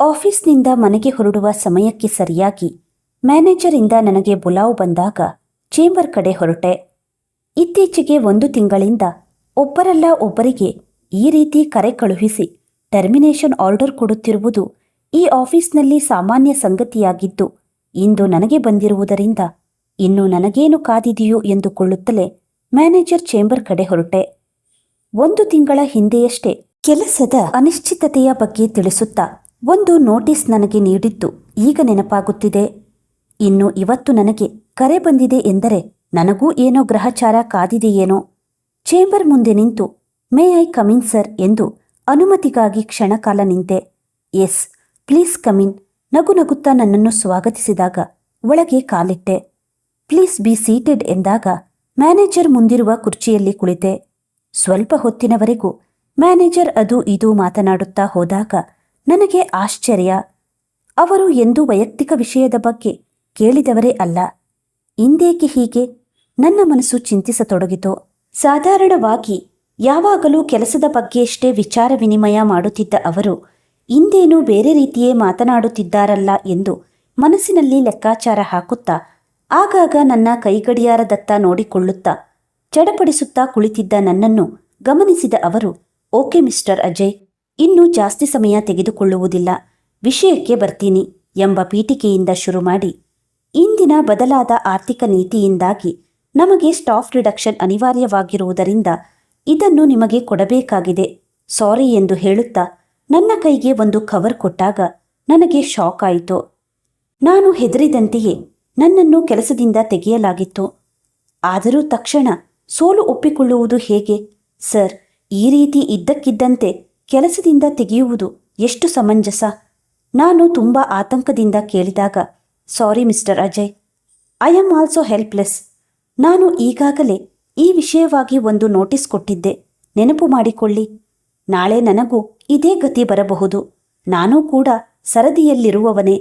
ಆಫೀಸ್ನಿಂದ ಮನೆಗೆ ಹೊರಡುವ ಸಮಯಕ್ಕೆ ಸರಿಯಾಗಿ ಮ್ಯಾನೇಜರಿಂದ ನನಗೆ ಬುಲಾವ್ ಬಂದಾಗ ಚೇಂಬರ್ ಕಡೆ ಹೊರಟೆ. ಇತ್ತೀಚೆಗೆ 1 ತಿಂಗಳಿಂದ ಒಬ್ಬರಲ್ಲ ಒಬ್ಬರಿಗೆ ಈ ರೀತಿ ಕರೆ ಕಳುಹಿಸಿ ಟರ್ಮಿನೇಷನ್ ಆರ್ಡರ್ ಕೊಡುತ್ತಿರುವುದು ಈ ಆಫೀಸ್ನಲ್ಲಿ ಸಾಮಾನ್ಯ ಸಂಗತಿಯಾಗಿದ್ದು, ಇಂದು ನನಗೆ ಬಂದಿರುವುದರಿಂದ ಇನ್ನು ನನಗೇನು ಕಾದಿದೆಯೋ ಎಂದುಕೊಳ್ಳುತ್ತಲೇ ಮ್ಯಾನೇಜರ್ ಚೇಂಬರ್ ಕಡೆ ಹೊರಟೆ. 1 ತಿಂಗಳ ಹಿಂದೆಯಷ್ಟೇ ಕೆಲಸದ ಅನಿಶ್ಚಿತತೆಯ ಬಗ್ಗೆ ತಿಳಿಸುತ್ತಾ ಒಂದು ನೋಟಿಸ್ ನನಗೆ ನೀಡಿದ್ದು ಈಗ ನೆನಪಾಗುತ್ತಿದೆ. ಇನ್ನು ಇವತ್ತು ನನಗೆ ಕರೆ ಬಂದಿದೆ ಎಂದರೆ ನನಗೂ ಏನೋ ಗ್ರಹಚಾರ ಕಾದಿದೆಯೇನೋ. ಚೇಂಬರ್ ಮುಂದೆ ನಿಂತು ಮೇ ಐ ಕಮಿನ್ ಸರ್ ಎಂದು ಅನುಮತಿಗಾಗಿ ಕ್ಷಣಕಾಲ ನಿಂತೆ. ಎಸ್ ಪ್ಲೀಸ್ ಕಮಿನ್ ನಗು ನಗುತ್ತಾ ನನ್ನನ್ನು ಸ್ವಾಗತಿಸಿದಾಗ ಒಳಗೆ ಕಾಲಿಟ್ಟೆ. ಪ್ಲೀಸ್ ಬಿ ಸೀಟೆಡ್ ಎಂದಾಗ ಮ್ಯಾನೇಜರ್ ಮುಂದಿರುವ ಕುರ್ಚಿಯಲ್ಲಿ ಕುಳಿತೆ. ಸ್ವಲ್ಪ ಹೊತ್ತಿನವರೆಗೂ ಮ್ಯಾನೇಜರ್ ಅದು ಇದು ಮಾತನಾಡುತ್ತಾ ಹೋದಾಗ ನನಗೆ ಆಶ್ಚರ್ಯ. ಅವರು ಎಂದೂ ವೈಯಕ್ತಿಕ ವಿಷಯದ ಬಗ್ಗೆ ಕೇಳಿದವರೇ ಅಲ್ಲ. ಇಂದೇಕೆ ಹೀಗೆ? ನನ್ನ ಮನಸ್ಸು ಚಿಂತಿಸತೊಡಗಿತು. ಸಾಧಾರಣವಾಗಿ ಯಾವಾಗಲೂ ಕೆಲಸದ ಬಗ್ಗೆಯಷ್ಟೇ ವಿಚಾರ ವಿನಿಮಯ ಮಾಡುತ್ತಿದ್ದ ಅವರು ಇಂದೇನೂ ಬೇರೆ ರೀತಿಯೇ ಮಾತನಾಡುತ್ತಿದ್ದಾರಲ್ಲ ಎಂದು ಮನಸ್ಸಿನಲ್ಲಿ ಲೆಕ್ಕಾಚಾರ ಹಾಕುತ್ತಾ ಆಗಾಗ ನನ್ನ ಕೈಗಡಿಯಾರದತ್ತ ನೋಡಿಕೊಳ್ಳುತ್ತಾ ಚಡಪಡಿಸುತ್ತಾ ಕುಳಿತಿದ್ದ ನನ್ನನ್ನು ಗಮನಿಸಿದ ಅವರು, ಓಕೆ ಮಿಸ್ಟರ್ ಅಜಯ್, ಇನ್ನೂ ಜಾಸ್ತಿ ಸಮಯ ತೆಗೆದುಕೊಳ್ಳುವುದಿಲ್ಲ, ವಿಷಯಕ್ಕೆ ಬರ್ತೀನಿ ಎಂಬ ಪೀಠಿಕೆಯಿಂದ ಶುರು ಮಾಡಿ, ಇಂದಿನ ಬದಲಾದ ಆರ್ಥಿಕ ನೀತಿಯಿಂದಾಗಿ ನಮಗೆ ಸ್ಟಾಫ್ ರಿಡಕ್ಷನ್ ಅನಿವಾರ್ಯವಾಗಿರುವುದರಿಂದ ಇದನ್ನು ನಿಮಗೆ ಕೊಡಬೇಕಾಗಿದೆ, ಸಾರಿ ಎಂದು ಹೇಳುತ್ತಾ ನನ್ನ ಕೈಗೆ ಒಂದು ಕವರ್ ಕೊಟ್ಟಾಗ ನನಗೆ ಶಾಕ್ ಆಯಿತು. ನಾನು ಹೆದರಿದಂತೆಯೇ ನನ್ನನ್ನು ಕೆಲಸದಿಂದ ತೆಗೆಯಲಾಗಿತ್ತು. ಆದರೂ ತಕ್ಷಣ ಸೋಲು ಒಪ್ಪಿಕೊಳ್ಳುವುದು ಹೇಗೆ? ಸರ್, ಈ ರೀತಿ ಇದ್ದಕ್ಕಿದ್ದಂತೆ ಕೆಲಸದಿಂದ ತೆಗೆಯುವುದು ಎಷ್ಟು ಸಮಂಜಸ? ನಾನು ತುಂಬ ಆತಂಕದಿಂದ ಕೇಳಿದಾಗ, ಸಾರಿ mister Ajay, I am also helpless. ನಾನು ಈಗಾಗಲೇ ಈ ವಿಷಯವಾಗಿ ಒಂದು ನೋಟಿಸ್ ಕೊಟ್ಟಿದ್ದೆ, ನೆನಪು ಮಾಡಿಕೊಳ್ಳಿ. ನಾಳೆ ನನಗೂ ಇದೇ ಗತಿ ಬರಬಹುದು. ನಾನೂ ಕೂಡ ಸರದಿಯಲ್ಲಿರುವವನೇ.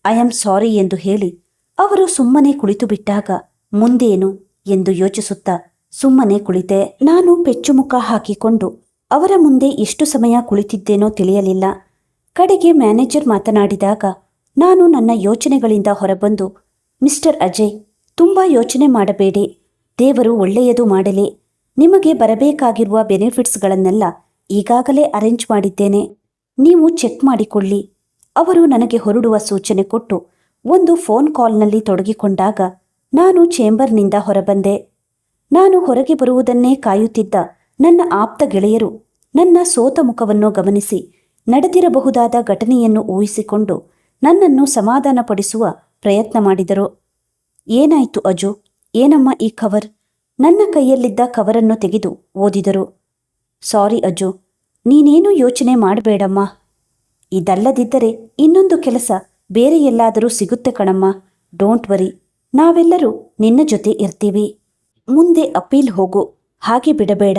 ಐ ಆಮ್ ಸಾರಿ ಎಂದು ಹೇಳಿ ಅವರು ಸುಮ್ಮನೆ ಕುಳಿತು ಬಿಟ್ಟಾಗ ಮುಂದೇನು ಎಂದು ಯೋಚಿಸುತ್ತಾ ಸುಮ್ಮನೆ ಕುಳಿತೆ. ನಾನು ಪೆಚ್ಚುಮುಖ ಹಾಕಿಕೊಂಡು ಅವರ ಮುಂದೆ ಎಷ್ಟು ಸಮಯ ಕುಳಿತಿದ್ದೇನೋ ತಿಳಿಯಲಿಲ್ಲ. ಕಡೆಗೆ ಮ್ಯಾನೇಜರ್ ಮಾತನಾಡಿದಾಗ ನಾನು ನನ್ನ ಯೋಚನೆಗಳಿಂದ ಹೊರಬಂದು, ಮಿಸ್ಟರ್ ಅಜಯ್, ತುಂಬ ಯೋಚನೆ ಮಾಡಬೇಡಿ, ದೇವರು ಒಳ್ಳೆಯದು ಮಾಡಲಿ. ನಿಮಗೆ ಬರಬೇಕಾಗಿರುವ ಬೆನಿಫಿಟ್ಸ್ಗಳನ್ನೆಲ್ಲ ಈಗಾಗಲೇ ಅರೇಂಜ್ ಮಾಡಿದ್ದೇನೆ, ನೀವು ಚೆಕ್ ಮಾಡಿಕೊಳ್ಳಿ. ಅವರು ನನಗೆ ಹೊರಡುವ ಸೂಚನೆ ಕೊಟ್ಟು ಒಂದು ಫೋನ್ ಕಾಲ್ನಲ್ಲಿ ತೊಡಗಿಕೊಂಡಾಗ ನಾನು ಚೇಂಬರ್ನಿಂದ ಹೊರಬಂದೆ. ನಾನು ಹೊರಗೆ ಬರುವುದನ್ನೇ ಕಾಯುತ್ತಿದ್ದ ನನ್ನ ಆಪ್ತ ಗೆಳೆಯರು ನನ್ನ ಸೋತ ಮುಖವನ್ನು ಗಮನಿಸಿ ನಡೆದಿರಬಹುದಾದ ಘಟನೆಯನ್ನು ಊಹಿಸಿಕೊಂಡು ನನ್ನನ್ನು ಸಮಾಧಾನಪಡಿಸುವ ಪ್ರಯತ್ನ ಮಾಡಿದರು. ಏನಾಯಿತು ಅಜು? ಏನಮ್ಮ ಈ ಕವರ್? ನನ್ನ ಕೈಯಲ್ಲಿದ್ದ ಕವರನ್ನು ತೆಗೆದು ಓದಿದರು. ಸಾರಿ ಅಜು, ನೀನೇನು ಯೋಚನೆ ಮಾಡಬೇಡಮ್ಮ. ಇದಲ್ಲದಿದ್ದರೆ ಇನ್ನೊಂದು ಕೆಲಸ ಬೇರೆ ಎಲ್ಲಾದರೂ ಸಿಗುತ್ತೆ ಕಣಮ್ಮ. ಡೋಂಟ್ ವರಿ, ನಾವೆಲ್ಲರೂ ನಿನ್ನ ಜೊತೆ ಇರ್ತೀವಿ. ಮುಂದೆ ಅಪೀಲ್ ಹೋಗು, ಹಾಗೆ ಬಿಡಬೇಡ.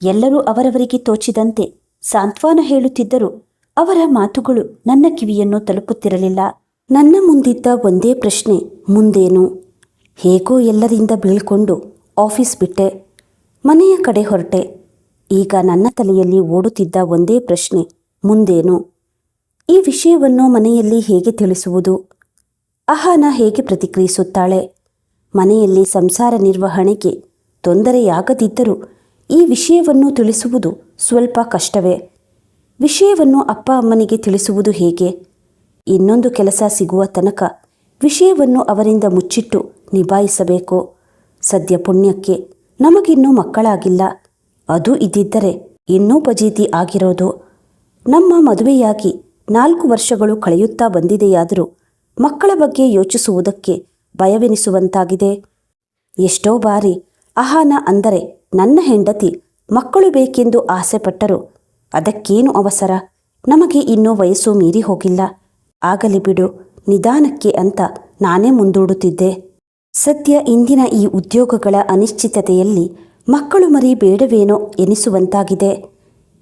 ಎಲ್ಲರೂ ಅವರವರಿಗೆ ತೋಚಿದಂತೆ ಸಾಂತ್ವನ ಹೇಳುತ್ತಿದ್ದರು. ಅವರ ಮಾತುಗಳು ನನ್ನ ಕಿವಿಯನ್ನು ತಲುಪುತ್ತಿರಲಿಲ್ಲ. ನನ್ನ ಮುಂದಿದ್ದ ಒಂದೇ ಪ್ರಶ್ನೆ, ಮುಂದೇನು? ಹೇಗೋ ಎಲ್ಲರಿಂದ ಬೀಳ್ಕೊಂಡು ಆಫೀಸ್ ಬಿಟ್ಟೆ, ಮನೆಯ ಕಡೆ ಹೊರಟೆ. ಈಗ ನನ್ನ ತಲೆಯಲ್ಲಿ ಓಡುತ್ತಿದ್ದ ಒಂದೇ ಪ್ರಶ್ನೆ, ಮುಂದೇನು? ಈ ವಿಷಯವನ್ನು ಮನೆಯಲ್ಲಿ ಹೇಗೆ ತಿಳಿಸುವುದು? ಅಹಾನ ಹೇಗೆ ಪ್ರತಿಕ್ರಿಯಿಸುತ್ತಾಳೆ? ಮನೆಯಲ್ಲಿ ಸಂಸಾರ ನಿರ್ವಹಣೆಗೆ ತೊಂದರೆಯಾಗದಿದ್ದರೂ ಈ ವಿಷಯವನ್ನು ತಿಳಿಸುವುದು ಸ್ವಲ್ಪ ಕಷ್ಟವೇ. ವಿಷಯವನ್ನು ಅಪ್ಪ ಅಮ್ಮನಿಗೆ ತಿಳಿಸುವುದು ಹೇಗೆ? ಇನ್ನೊಂದು ಕೆಲಸ ಸಿಗುವ ತನಕ ವಿಷಯವನ್ನು ಅವರಿಂದ ಮುಚ್ಚಿಟ್ಟು ನಿಭಾಯಿಸಬೇಕು. ಸದ್ಯ ಪುಣ್ಯಕ್ಕೆ ನಮಗಿನ್ನೂ ಮಕ್ಕಳಾಗಿಲ್ಲ. ಅದು ಇದ್ದಿದ್ದರೆ ಇನ್ನೂ ಫಜೀತಿ ಆಗಿರೋದು. ನಮ್ಮ ಮದುವೆಯಾಗಿ 4 ವರ್ಷಗಳು ಕಳೆಯುತ್ತಾ ಬಂದಿದೆಯಾದರೂ ಮಕ್ಕಳ ಬಗ್ಗೆ ಯೋಚಿಸುವುದಕ್ಕೆ ಭಯವೆನಿಸುವಂತಾಗಿದೆ. ಎಷ್ಟೋ ಬಾರಿ ಅಹಾನ ಅಂದರೆ ನನ್ನ ಹೆಂಡತಿ ಮಕ್ಕಳು ಬೇಕೆಂದು ಆಸೆಪಟ್ಟರು. ಅದಕ್ಕೇನು ಅವಸರ, ನಮಗೆ ಇನ್ನೂ ವಯಸ್ಸು ಮೀರಿ ಹೋಗಿಲ್ಲ, ಆಗಲಿ ಬಿಡು ನಿಧಾನಕ್ಕೆ ಅಂತ ನಾನೇ ಮುಂದೂಡುತ್ತಿದ್ದೆ. ಸದ್ಯ ಇಂದಿನ ಈ ಉದ್ಯೋಗಗಳ ಅನಿಶ್ಚಿತತೆಯಲ್ಲಿ ಮಕ್ಕಳು ಮರಿ ಬೇಡವೇನೋ ಎನಿಸುವಂತಾಗಿದೆ.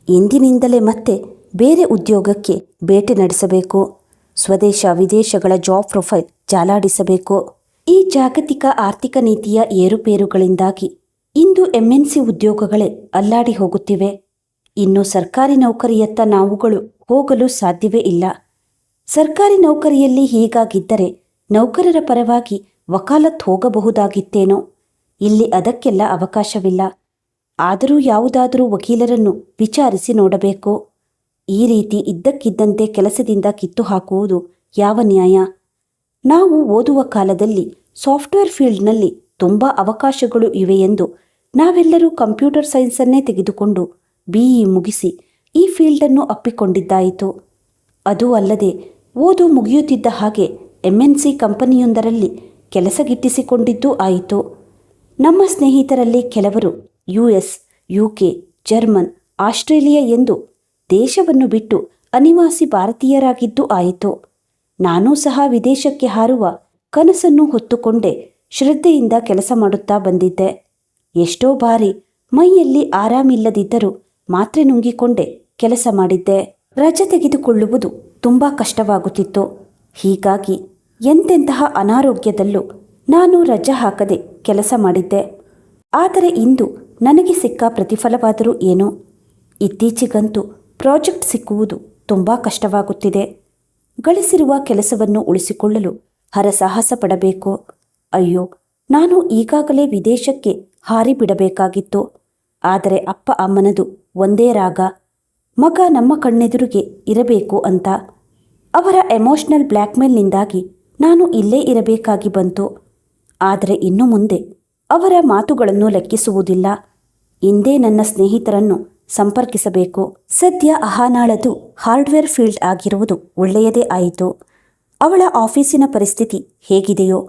ಇಂದಿನಿಂದಲೇ ಮತ್ತೆ ಬೇರೆ ಉದ್ಯೋಗಕ್ಕೆ ಬೇಟೆ ನಡೆಸಬೇಕು. ಸ್ವದೇಶ ವಿದೇಶಗಳ ಜಾಬ್ ಪ್ರೊಫೈಲ್ ಜಾಲಾಡಿಸಬೇಕು. ಈ ಜಾಗತಿಕ ಆರ್ಥಿಕ ನೀತಿಯ ಏರುಪೇರುಗಳಿಂದಾಗಿ ಇಂದು MNC ಉದ್ಯೋಗಗಳೇ ಅಲ್ಲಾಡಿ ಹೋಗುತ್ತಿವೆ. ಇನ್ನು ಸರ್ಕಾರಿ ನೌಕರಿಯತ್ತ ನಾವುಗಳು ಹೋಗಲು ಸಾಧ್ಯವೇ ಇಲ್ಲ. ಸರ್ಕಾರಿ ನೌಕರಿಯಲ್ಲಿ ಹೀಗಾಗಿದ್ದರೆ ನೌಕರರ ಪರವಾಗಿ ವಕಾಲತ್ ಹೋಗಬಹುದಾಗಿತ್ತೇನೋ. ಇಲ್ಲಿ ಅದಕ್ಕೆಲ್ಲ ಅವಕಾಶವಿಲ್ಲ. ಆದರೂ ಯಾವುದಾದರೂ ವಕೀಲರನ್ನು ವಿಚಾರಿಸಿ ನೋಡಬೇಕು. ಈ ರೀತಿ ಇದ್ದಕ್ಕಿದ್ದಂತೆ ಕೆಲಸದಿಂದ ಕಿತ್ತು ಹಾಕುವುದು ಯಾವ ನ್ಯಾಯ? ನಾವು ಓದುವ ಕಾಲದಲ್ಲಿ ಸಾಫ್ಟ್ವೇರ್ ಫೀಲ್ಡ್ನಲ್ಲಿ ತುಂಬ ಅವಕಾಶಗಳು ಇವೆ ಎಂದು ನಾವೆಲ್ಲರೂ ಕಂಪ್ಯೂಟರ್ ಸೈನ್ಸನ್ನೇ ತೆಗೆದುಕೊಂಡು BE ಮುಗಿಸಿ ಈ ಫೀಲ್ಡನ್ನು ಅಪ್ಪಿಕೊಂಡಿದ್ದಾಯಿತು. ಅದೂ ಅಲ್ಲದೆ ಓದು ಮುಗಿಯುತ್ತಿದ್ದ ಹಾಗೆ MNC ಕಂಪನಿಯೊಂದರಲ್ಲಿ ಕೆಲಸ ಗಿಟ್ಟಿಸಿಕೊಂಡಿದ್ದೂ ಆಯಿತು. ನಮ್ಮ ಸ್ನೇಹಿತರಲ್ಲಿ ಕೆಲವರು US, UK, ಜರ್ಮನ್, ಆಸ್ಟ್ರೇಲಿಯಾ ಎಂದು ದೇಶವನ್ನು ಬಿಟ್ಟು ಅನಿವಾಸಿ ಭಾರತೀಯರಾಗಿದ್ದೂ ಆಯಿತು. ನಾನೂ ಸಹ ವಿದೇಶಕ್ಕೆ ಹಾರುವ ಕನಸನ್ನು ಹೊತ್ತುಕೊಂಡೇ ಶ್ರದ್ಧೆಯಿಂದ ಕೆಲಸ ಮಾಡುತ್ತಾ ಬಂದಿದ್ದೆ. ಎಷ್ಟೋ ಬಾರಿ ಮೈಯಲ್ಲಿ ಆರಾಮಿಲ್ಲದಿದ್ದರೂ ಮಾತ್ರೆ ನುಂಗಿಕೊಂಡೇ ಕೆಲಸ ಮಾಡಿದ್ದೆ. ರಜೆ ತೆಗೆದುಕೊಳ್ಳುವುದು ತುಂಬ ಕಷ್ಟವಾಗುತ್ತಿತ್ತು. ಹೀಗಾಗಿ ಎಂತೆಂತಹ ಅನಾರೋಗ್ಯದಲ್ಲೂ ನಾನು ರಜೆ ಹಾಕದೆ ಕೆಲಸ ಮಾಡಿದ್ದೆ. ಆದರೆ ಇಂದು ನನಗೆ ಸಿಕ್ಕ ಪ್ರತಿಫಲವಾದರೂ ಏನೋ. ಇತ್ತೀಚೆಗಂತೂ ಪ್ರಾಜೆಕ್ಟ್ ಸಿಕ್ಕುವುದು ತುಂಬ ಕಷ್ಟವಾಗುತ್ತಿದೆ. ಗಳಿಸಿರುವ ಕೆಲಸವನ್ನು ಉಳಿಸಿಕೊಳ್ಳಲು ಹರಸಾಹಸ ಪಡಬೇಕು. ಅಯ್ಯೋ, ನಾನು ಈಗಾಗಲೇ ವಿದೇಶಕ್ಕೆ ಹಾರಿಬಿಡಬೇಕಾಗಿತ್ತು. ಆದರೆ ಅಪ್ಪ ಅಮ್ಮನದು ಒಂದೇ ರಾಗ, ಮಗ ನಮ್ಮ ಕಣ್ಣೆದುರಿಗೆ ಇರಬೇಕು ಅಂತ. ಅವರ ಎಮೋಷನಲ್ ಬ್ಲ್ಯಾಕ್ಮೇಲ್ನಿಂದಾಗಿ ನಾನು ಇಲ್ಲೇ ಇರಬೇಕಾಗಿ ಬಂತು. ಆದರೆ ಇನ್ನು ಮುಂದೆ ಅವರ ಮಾತುಗಳನ್ನು ಲೆಕ್ಕಿಸುವುದಿಲ್ಲ. ಇಂದೇ ನನ್ನ ಸ್ನೇಹಿತರನ್ನು ಸಂಪರ್ಕಿಸಬೇಕು. ಸದ್ಯ ಅಹಾನಾಳದು ಹಾರ್ಡ್ವೇರ್ ಫೀಲ್ಡ್ ಆಗಿರುವುದು ಒಳ್ಳೆಯದೇ ಆಯಿತು. ಅವಳ ಆಫೀಸಿನ ಪರಿಸ್ಥಿತಿ ಹೇಗಿದೆಯೋ?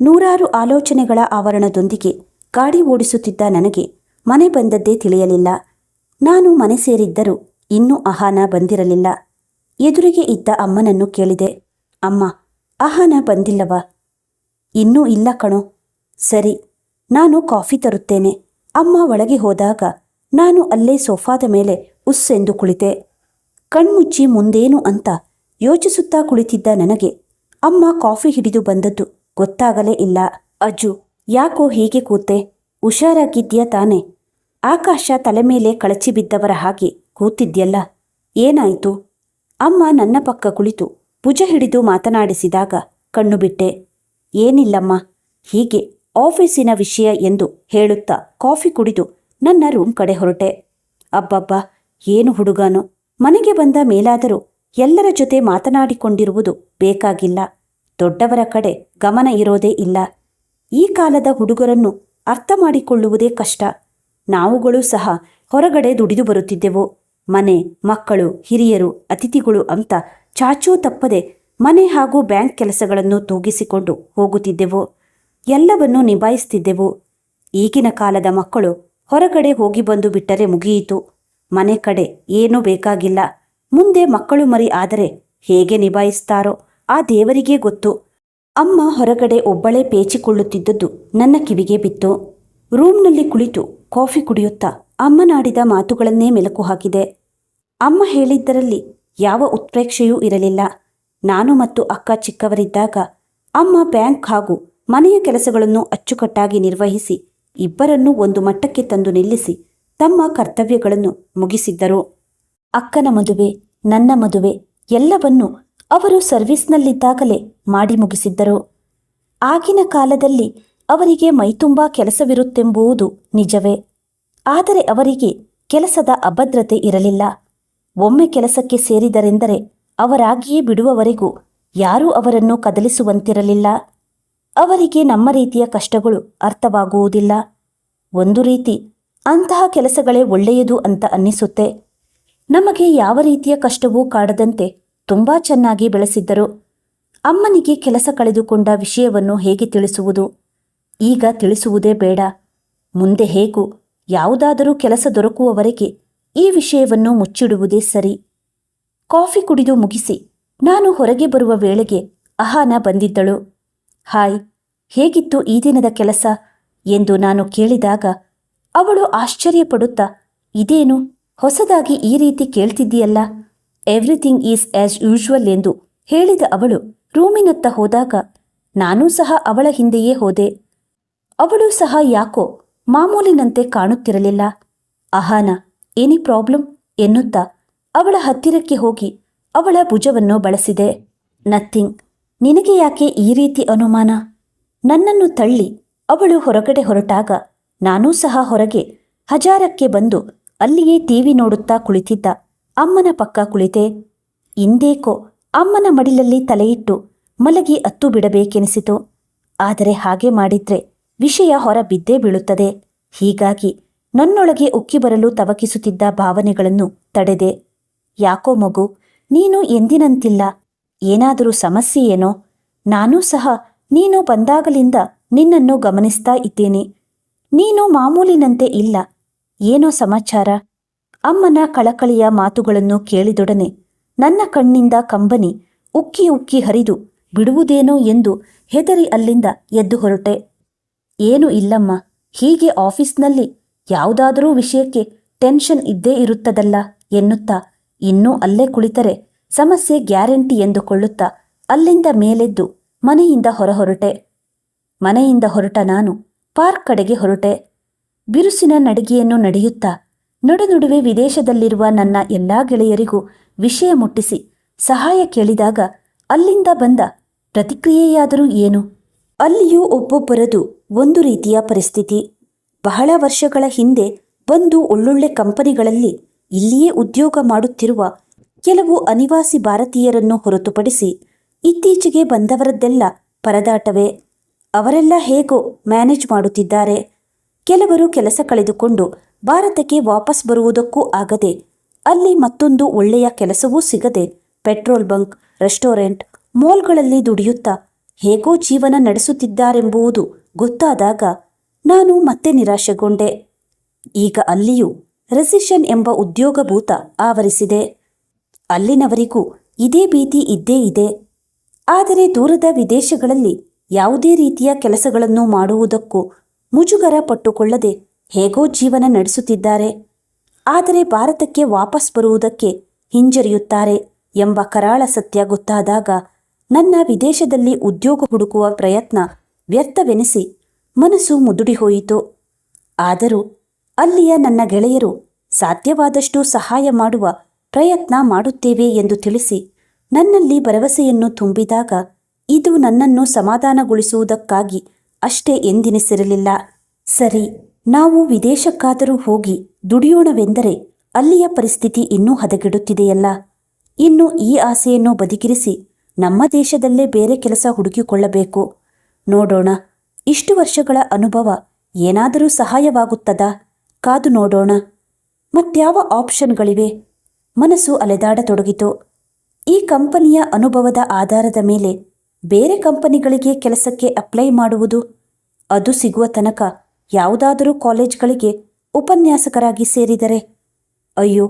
ನೂರಾರು ಆಲೋಚನೆಗಳ ಆವರಣದೊಂದಿಗೆ ಗಾಡಿ ಓಡಿಸುತ್ತಿದ್ದ ನನಗೆ ಮನೆ ಬಂದದ್ದೇ ತಿಳಿಯಲಿಲ್ಲ. ನಾನು ಮನೆ ಸೇರಿದ್ದರೂ ಇನ್ನೂ ಅಹಾನ ಬಂದಿರಲಿಲ್ಲ. ಎದುರಿಗೆ ಇದ್ದ ಅಮ್ಮನನ್ನು ಕೇಳಿದೆ, ಅಮ್ಮ, ಅಹಾನ ಬಂದಿಲ್ಲವಾ? ಇನ್ನೂ ಇಲ್ಲ ಕಣೋ. ಸರಿ, ನಾನು ಕಾಫಿ ತರುತ್ತೇನೆ. ಅಮ್ಮ ಒಳಗೆ ಹೋದಾಗ ನಾನು ಅಲ್ಲೇ ಸೋಫಾದ ಮೇಲೆ ಉಸ್ಸೆಂದು ಕುಳಿತೆ. ಕಣ್ಮುಚ್ಚಿ ಮುಂದೇನು ಅಂತ ಯೋಚಿಸುತ್ತಾ ಕುಳಿತಿದ್ದ ನನಗೆ ಅಮ್ಮ ಕಾಫಿ ಹಿಡಿದು ಬಂದದ್ದು ಗೊತ್ತಾಗಲೇ ಇಲ್ಲ. ಅಜ್ಜು, ಯಾಕೋ ಹೀಗೆ ಕೂತೆ? ಹುಷಾರಾಗಿದ್ಯಾ ತಾನೆ? ಆಕಾಶ ತಲೆ ಮೇಲೆ ಕಳಚಿ ಬಿದ್ದವರ ಹಾಗೆ ಕೂತಿದ್ಯಲ್ಲ, ಏನಾಯಿತು? ಅಮ್ಮ ನನ್ನ ಪಕ್ಕ ಕುಳಿತು ಭುಜ ಹಿಡಿದು ಮಾತನಾಡಿಸಿದಾಗ ಕಣ್ಣು ಬಿಟ್ಟೆ. ಏನಿಲ್ಲಮ್ಮ, ಹೀಗೆ ಆಫೀಸಿನ ವಿಷಯ ಎಂದು ಹೇಳುತ್ತಾ ಕಾಫಿ ಕುಡಿದು ನನ್ನ ರೂಮ್ ಕಡೆ ಹೊರಟೆ. ಅಬ್ಬಬ್ಬ, ಏನು ಹುಡುಗನೋ, ಮನೆಗೆ ಬಂದ ಮೇಲಾದರೂ ಎಲ್ಲರ ಜೊತೆ ಮಾತನಾಡಿಕೊಂಡಿರುವುದು ಬೇಕಾಗಿಲ್ಲ. ದೊಡ್ಡವರ ಕಡೆ ಗಮನ ಇರೋದೇ ಇಲ್ಲ. ಈ ಕಾಲದ ಹುಡುಗರನ್ನು ಅರ್ಥ ಮಾಡಿಕೊಳ್ಳುವುದೇ ಕಷ್ಟ. ನಾವುಗಳು ಸಹ ಹೊರಗಡೆ ದುಡಿದು ಬರುತ್ತಿದ್ದೆವು. ಮನೆ, ಮಕ್ಕಳು, ಹಿರಿಯರು, ಅತಿಥಿಗಳು ಅಂತ ಚಾಚೂ ತಪ್ಪದೆ ಮನೆ ಹಾಗೂ ಬ್ಯಾಂಕ್ ಕೆಲಸಗಳನ್ನು ತೂಗಿಸಿಕೊಂಡು ಹೋಗುತ್ತಿದ್ದೆವು. ಎಲ್ಲವನ್ನೂ ನಿಭಾಯಿಸ್ತಿದ್ದೆವು. ಈಗಿನ ಕಾಲದ ಮಕ್ಕಳು ಹೊರಗಡೆ ಹೋಗಿ ಬಂದು ಬಿಟ್ಟರೆ ಮುಗಿಯಿತು. ಮನೆ ಕಡೆ ಏನೂ ಬೇಕಾಗಿಲ್ಲ. ಮುಂದೆ ಮಕ್ಕಳು ಮರಿ ಆದರೆ ಹೇಗೆ ನಿಭಾಯಿಸ್ತಾರೋ ಆ ದೇವರಿಗೇ ಗೊತ್ತು. ಅಮ್ಮ ಹೊರಗಡೆ ಒಬ್ಬಳೇ ಪೇಚಿಕೊಳ್ಳುತ್ತಿದ್ದದ್ದು ನನ್ನ ಕಿವಿಗೆ ಬಿತ್ತು. ರೂಮ್ನಲ್ಲಿ ಕುಳಿತು ಕಾಫಿ ಕುಡಿಯುತ್ತಾ ಅಮ್ಮನಾಡಿದ ಮಾತುಗಳನ್ನೇ ಮೆಲುಕು ಹಾಕಿದೆ. ಅಮ್ಮ ಹೇಳಿದ್ದರಲ್ಲಿ ಯಾವ ಉತ್ಪ್ರೇಕ್ಷೆಯೂ ಇರಲಿಲ್ಲ. ನಾನು ಮತ್ತು ಅಕ್ಕ ಚಿಕ್ಕವರಿದ್ದಾಗ ಅಮ್ಮ ಬ್ಯಾಂಕ್ ಹಾಗೂ ಮನೆಯ ಕೆಲಸಗಳನ್ನು ಅಚ್ಚುಕಟ್ಟಾಗಿ ನಿರ್ವಹಿಸಿ ಇಬ್ಬರನ್ನೂ ಒಂದು ಮಟ್ಟಕ್ಕೆ ತಂದು ನಿಲ್ಲಿಸಿ ತಮ್ಮ ಕರ್ತವ್ಯಗಳನ್ನು ಮುಗಿಸಿದ್ದರು. ಅಕ್ಕನ ಮದುವೆ, ನನ್ನ ಮದುವೆ ಎಲ್ಲವನ್ನೂ ಅವರು ಸರ್ವಿಸ್ನಲ್ಲಿದ್ದಾಗಲೇ ಮಾಡಿ ಮುಗಿಸಿದ್ದರು. ಆಗಿನ ಕಾಲದಲ್ಲಿ ಅವರಿಗೆ ಮೈತುಂಬಾ ಕೆಲಸವಿರುತ್ತೆಂಬುದು ನಿಜವೇ. ಆದರೆ ಅವರಿಗೆ ಕೆಲಸದ ಅಭದ್ರತೆ ಇರಲಿಲ್ಲ. ಒಮ್ಮೆ ಕೆಲಸಕ್ಕೆ ಸೇರಿದರೆಂದರೆ ಅವರಾಗಿಯೇ ಬಿಡುವವರೆಗೂ ಯಾರೂ ಅವರನ್ನು ಕದಲಿಸುವಂತಿರಲಿಲ್ಲ. ಅವರಿಗೆ ನಮ್ಮ ರೀತಿಯ ಕಷ್ಟಗಳು ಅರ್ಥವಾಗುವುದಿಲ್ಲ. ಒಂದು ರೀತಿ ಅಂತಹ ಕೆಲಸಗಳೇ ಒಳ್ಳೆಯದು ಅಂತ ಅನ್ನಿಸುತ್ತೆ. ನಮಗೆ ಯಾವ ರೀತಿಯ ಕಷ್ಟವೂ ಕಾಡದಂತೆ ತುಂಬ ಚೆನ್ನಾಗಿ ಬೆಳೆಸಿದ್ದರು. ಅಮ್ಮನಿಗೆ ಕೆಲಸ ಕಳೆದುಕೊಂಡ ವಿಷಯವನ್ನು ಹೇಗೆ ತಿಳಿಸುವುದು? ಈಗ ತಿಳಿಸುವುದೇ ಬೇಡ. ಮುಂದೆ ಹೇಗೂ ಯಾವುದಾದರೂ ಕೆಲಸ ದೊರಕುವವರೆಗೆ ಈ ವಿಷಯವನ್ನು ಮುಚ್ಚಿಡುವುದೇ ಸರಿ. ಕಾಫಿ ಕುಡಿದು ಮುಗಿಸಿ ನಾನು ಹೊರಗೆ ಬರುವ ವೇಳೆಗೆ ಅಹಾನ ಬಂದಿದ್ದಳು. ಹಾಯ್, ಹೇಗಿತ್ತು ಈ ದಿನದ ಕೆಲಸ ಎಂದು ನಾನು ಕೇಳಿದಾಗ ಅವಳು ಆಶ್ಚರ್ಯಪಡುತ್ತಾ, ಇದೇನು ಹೊಸದಾಗಿ ಈ ರೀತಿ ಕೇಳ್ತಿದ್ದೀಯಲ್ಲ, ಎವ್ರಿಥಿಂಗ್ ಈಸ್ ಆಸ್ ಯೂಶುವಲ್ ಎಂದು ಹೇಳಿದ ಅವಳು ರೂಮಿನತ್ತ ಹೋದಾಗ ನಾನೂ ಸಹ ಅವಳ ಹಿಂದೆಯೇ ಹೋದೆ. ಅವಳು ಸಹ ಯಾಕೋ ಮಾಮೂಲಿನಂತೆ ಕಾಣುತ್ತಿರಲಿಲ್ಲ. ಅಹಾನ, ಎನಿ ಪ್ರಾಬ್ಲಮ್ ಎನ್ನುತ್ತಾ ಅವಳ ಹತ್ತಿರಕ್ಕೆ ಹೋಗಿ ಅವಳ ಭುಜವನ್ನು ಬಳಸಿದೆ. ನಥಿಂಗ್. ನಿನಗೆ ಯಾಕೆ ಈ ರೀತಿ ಅನುಮಾನ? ನನ್ನನ್ನು ತಳ್ಳಿ ಅವಳು ಹೊರಗಡೆ ಹೊರಟಾಗ ನಾನೂ ಸಹ ಹೊರಗೆ ಹಜಾರಕ್ಕೆ ಬಂದು ಅಲ್ಲಿಯೇ ಟಿವಿ ನೋಡುತ್ತಾ ಕುಳಿತಿದ್ದ ಅಮ್ಮನ ಪಕ್ಕ ಕುಳಿತೆ. ಇಂದೇಕೋ ಅಮ್ಮನ ಮಡಿಲಲ್ಲಿ ತಲೆಯಿಟ್ಟು ಮಲಗಿ ಅತ್ತು ಬಿಡಬೇಕೆನಿಸಿತು. ಆದರೆ ಹಾಗೆ ಮಾಡಿದ್ರೆ ವಿಷಯ ಹೊರ ಬಿದ್ದೇ ಬೀಳುತ್ತದೆ. ಹೀಗಾಗಿ ನನ್ನೊಳಗೆ ಉಕ್ಕಿ ಬರಲು ತವಕಿಸುತ್ತಿದ್ದ ಭಾವನೆಗಳನ್ನು ತಡೆದೆ. ಯಾಕೋ ಮಗು, ನೀನು ಎಂದಿನಂತಿಲ್ಲ. ಏನಾದರೂ ಸಮಸ್ಯೆ ಏನೋ? ನಾನೂ ಸಹ ನೀನು ಬಂದಾಗಲಿಂದ ನಿನ್ನನ್ನು ಗಮನಿಸ್ತಾ ಇದ್ದೇನೆ. ನೀನು ಮಾಮೂಲಿನಂತೆ ಇಲ್ಲ. ಏನೋ ಸಮಾಚಾರ? ಅಮ್ಮನ ಕಳಕಳಿಯ ಮಾತುಗಳನ್ನು ಕೇಳಿದೊಡನೆ ನನ್ನ ಕಣ್ಣಿಂದ ಕಂಬನಿ ಉಕ್ಕಿ ಉಕ್ಕಿ ಹರಿದು ಬಿಡುವುದೇನೋ ಎಂದು ಹೆದರಿ ಅಲ್ಲಿಂದ ಎದ್ದು ಹೊರಟೆ. ಏನು ಇಲ್ಲಮ್ಮ, ಹೀಗೆ ಆಫೀಸ್ನಲ್ಲಿ ಯಾವುದಾದರೂ ವಿಷಯಕ್ಕೆ ಟೆನ್ಷನ್ ಇದ್ದೇ ಇರುತ್ತದಲ್ಲ ಎನ್ನುತ್ತಾ ಇನ್ನೂ ಅಲ್ಲೇ ಕುಳಿತರೆ ಸಮಸ್ಯೆ ಗ್ಯಾರಂಟಿ ಎಂದುಕೊಳ್ಳುತ್ತಾ ಅಲ್ಲಿಂದ ಮೇಲೆದ್ದು ಮನೆಯಿಂದ ಹೊರಟೆ. ಮನೆಯಿಂದ ಹೊರಟ ನಾನು ಪಾರ್ಕ್ ಕಡೆಗೆ ಹೊರಟೆ. ಬಿರುಸಿನ ನಡಿಗೆಯನ್ನು ನಡೆಯುತ್ತಾ ನಡುವೆ ವಿದೇಶದಲ್ಲಿರುವ ನನ್ನ ಎಲ್ಲಾ ಗೆಳೆಯರಿಗೂ ವಿಷಯ ಮುಟ್ಟಿಸಿ ಸಹಾಯ ಕೇಳಿದಾಗ ಅಲ್ಲಿಂದ ಬಂದ ಪ್ರತಿಕ್ರಿಯೆಯಾದರೂ ಏನು? ಅಲ್ಲಿಯೂ ಒಬ್ಬೊಬ್ಬರದು ಒಂದು ರೀತಿಯ ಪರಿಸ್ಥಿತಿ. ಬಹಳ ವರ್ಷಗಳ ಹಿಂದೆ ಬಂದು ಒಳ್ಳೊಳ್ಳೆ ಕಂಪನಿಗಳಲ್ಲಿ ಇಲ್ಲಿಯೇ ಉದ್ಯೋಗ ಮಾಡುತ್ತಿರುವ ಕೆಲವು ಅನಿವಾಸಿ ಭಾರತೀಯರನ್ನು ಹೊರತುಪಡಿಸಿ ಇತ್ತೀಚೆಗೆ ಬಂದವರದ್ದೆಲ್ಲ ಪರದಾಟವೇ. ಅವರೆಲ್ಲ ಹೇಗೋ ಮ್ಯಾನೇಜ್ ಮಾಡುತ್ತಿದ್ದಾರೆ. ಕೆಲವರು ಕೆಲಸ ಕಳೆದುಕೊಂಡು ಭಾರತಕ್ಕೆ ವಾಪಸ್ ಬರುವುದಕ್ಕೂ ಆಗದೆ, ಅಲ್ಲಿ ಮತ್ತೊಂದು ಒಳ್ಳೆಯ ಕೆಲಸವೂ ಸಿಗದೆ ಪೆಟ್ರೋಲ್ ಬಂಕ್, ರೆಸ್ಟೋರೆಂಟ್, ಮಾಲ್ಗಳಲ್ಲಿ ದುಡಿಯುತ್ತಾ ಹೇಗೋ ಜೀವನ ನಡೆಸುತ್ತಿದ್ದಾರೆಂಬುದು ಗೊತ್ತಾದಾಗ ನಾನು ಮತ್ತೆ ನಿರಾಶೆಗೊಂಡೆ. ಈಗ ಅಲ್ಲಿಯೂ ರೆಸಿಷನ್ ಎಂಬ ಉದ್ಯೋಗಭೂತ ಆವರಿಸಿದೆ. ಅಲ್ಲಿನವರಿಗೂ ಇದೇ ಭೀತಿ ಇದ್ದೇ ಇದೆ. ಆದರೆ ದೂರದ ವಿದೇಶಗಳಲ್ಲಿ ಯಾವುದೇ ರೀತಿಯ ಕೆಲಸಗಳನ್ನು ಮಾಡುವುದಕ್ಕೂ ಮುಜುಗರ ಪಟ್ಟುಕೊಳ್ಳದೆ ಹೇಗೋ ಜೀವನ ನಡೆಸುತ್ತಿದ್ದಾರೆ. ಆದರೆ ಭಾರತಕ್ಕೆ ವಾಪಸ್ ಬರುವುದಕ್ಕೆ ಹಿಂಜರಿಯುತ್ತಾರೆ ಎಂಬ ಕರಾಳ ಸತ್ಯ ಗೊತ್ತಾದಾಗ ನನ್ನ ವಿದೇಶದಲ್ಲಿ ಉದ್ಯೋಗ ಹುಡುಕುವ ಪ್ರಯತ್ನ ವ್ಯರ್ಥವೆನಿಸಿ ಮನಸ್ಸು ಮುದುಡಿ ಹೋಯಿತು. ಆದರೂ ಅಲ್ಲಿಯ ನನ್ನ ಗೆಳೆಯರು ಸಾಧ್ಯವಾದಷ್ಟು ಸಹಾಯ ಮಾಡುವ ಪ್ರಯತ್ನ ಮಾಡುತ್ತೇವೆ ಎಂದು ತಿಳಿಸಿ ನನ್ನಲ್ಲಿ ಭರವಸೆಯನ್ನು ತುಂಬಿದಾಗ ಇದು ನನ್ನನ್ನು ಸಮಾಧಾನಗೊಳಿಸುವುದಕ್ಕಾಗಿ ಅಷ್ಟೇ ಎಂದೆನಿಸಿರಲಿಲ್ಲ. ಸರಿ, ನಾವು ವಿದೇಶಕ್ಕಾದರೂ ಹೋಗಿ ದುಡಿಯೋಣವೆಂದರೆ ಅಲ್ಲಿಯ ಪರಿಸ್ಥಿತಿ ಇನ್ನೂ ಹದಗೆಡುತ್ತಿದೆಯಲ್ಲ. ಇನ್ನು ಈ ಆಸೆಯನ್ನು ಬದಿಗಿರಿಸಿ ನಮ್ಮ ದೇಶದಲ್ಲೇ ಬೇರೆ ಕೆಲಸ ಹುಡುಕಿಕೊಳ್ಳಬೇಕು. ನೋಡೋಣ, ಇಷ್ಟು ವರ್ಷಗಳ ಅನುಭವ ಏನಾದರೂ ಸಹಾಯವಾಗುತ್ತದಾ? ಕಾದು ನೋಡೋಣ. ಮತ್ಯಾವ ಆಪ್ಷನ್ಗಳಿವೆ? ಮನಸ್ಸು ಅಲೆದಾಡತೊಡಗಿತು. ಈ ಕಂಪನಿಯ ಅನುಭವದ ಆಧಾರದ ಮೇಲೆ ಬೇರೆ ಕಂಪನಿಗಳಿಗೆ ಕೆಲಸಕ್ಕೆ ಅಪ್ಲೈ ಮಾಡುವುದು, ಅದು ಸಿಗುವ ತನಕ ಯಾವುದಾದರೂ ಕಾಲೇಜ್ಗಳಿಗೆ ಉಪನ್ಯಾಸಕರಾಗಿ ಸೇರಿದರೆ, ಅಯ್ಯೋ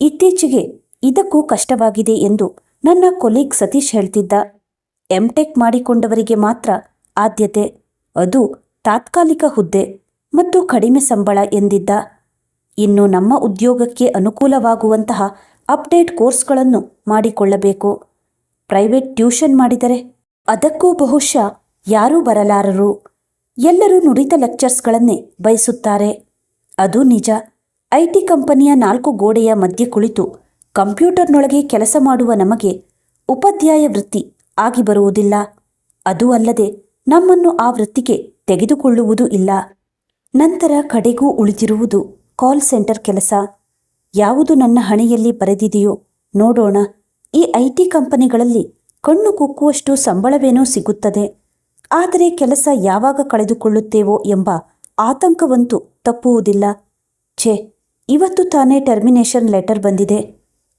ಇತ್ತೀಚೆಗೆ ಇದಕ್ಕೂ ಕಷ್ಟವಾಗಿದೆ ಎಂದು ನನ್ನ ಕೊಲೀಗ್ ಸತೀಶ್ ಹೇಳ್ತಿದ್ದ. ಎಂಟೆಕ್ ಮಾಡಿಕೊಂಡವರಿಗೆ ಮಾತ್ರ ಆದ್ಯತೆ, ಅದು ತಾತ್ಕಾಲಿಕ ಹುದ್ದೆ ಮತ್ತು ಕಡಿಮೆ ಸಂಬಳ ಎಂದಿದ್ದ. ಇನ್ನು ನಮ್ಮ ಉದ್ಯೋಗಕ್ಕೆ ಅನುಕೂಲವಾಗುವಂತಹ ಅಪ್ಡೇಟ್ ಕೋರ್ಸ್ಗಳನ್ನು ಮಾಡಿಕೊಳ್ಳಬೇಕು. ಪ್ರೈವೇಟ್ ಟ್ಯೂಷನ್ ಮಾಡಿದರೆ ಅದಕ್ಕೂ ಬಹುಶಃ ಯಾರೂ ಬರಲಾರರು. ಎಲ್ಲರೂ ನುರಿತ ಲೆಕ್ಚರ್ಸ್ಗಳನ್ನೇ ಬಯಸುತ್ತಾರೆ. ಅದು ನಿಜ. IT ಕಂಪನಿಯ 4 ಗೋಡೆಯ ಮಧ್ಯೆ ಕುಳಿತು ಕಂಪ್ಯೂಟರ್ನೊಳಗೆ ಕೆಲಸ ಮಾಡುವ ನಮಗೆ ಉಪಾಧ್ಯಾಯ ವೃತ್ತಿ ಆಗಿ ಬರುವುದಿಲ್ಲ. ಅದೂ ಅಲ್ಲದೆ ನಮ್ಮನ್ನು ಆ ವೃತ್ತಿಗೆ ತೆಗೆದುಕೊಳ್ಳುವುದೂ ಇಲ್ಲ. ನಂತರ ಕಡೆಗೂ ಉಳಿದಿರುವುದು ಕಾಲ್ ಸೆಂಟರ್ ಕೆಲಸ. ಯಾವುದು ನನ್ನ ಹಣೆಯಲ್ಲಿ ಬರೆದಿದೆಯೋ ನೋಡೋಣ. ಈ IT ಕಂಪನಿಗಳಲ್ಲಿ ಕಣ್ಣು ಕುಕ್ಕುವಷ್ಟು ಸಂಬಳವೇನೋ ಸಿಗುತ್ತದೆ. ಆದರೆ ಕೆಲಸ ಯಾವಾಗ ಕಳೆದುಕೊಳ್ಳುತ್ತೇವೋ ಎಂಬ ಆತಂಕವಂತೂ ತಪ್ಪುವುದಿಲ್ಲ. ಛೇ, ಇವತ್ತು ತಾನೇ ಟರ್ಮಿನೇಷನ್ ಲೆಟರ್ ಬಂದಿದೆ.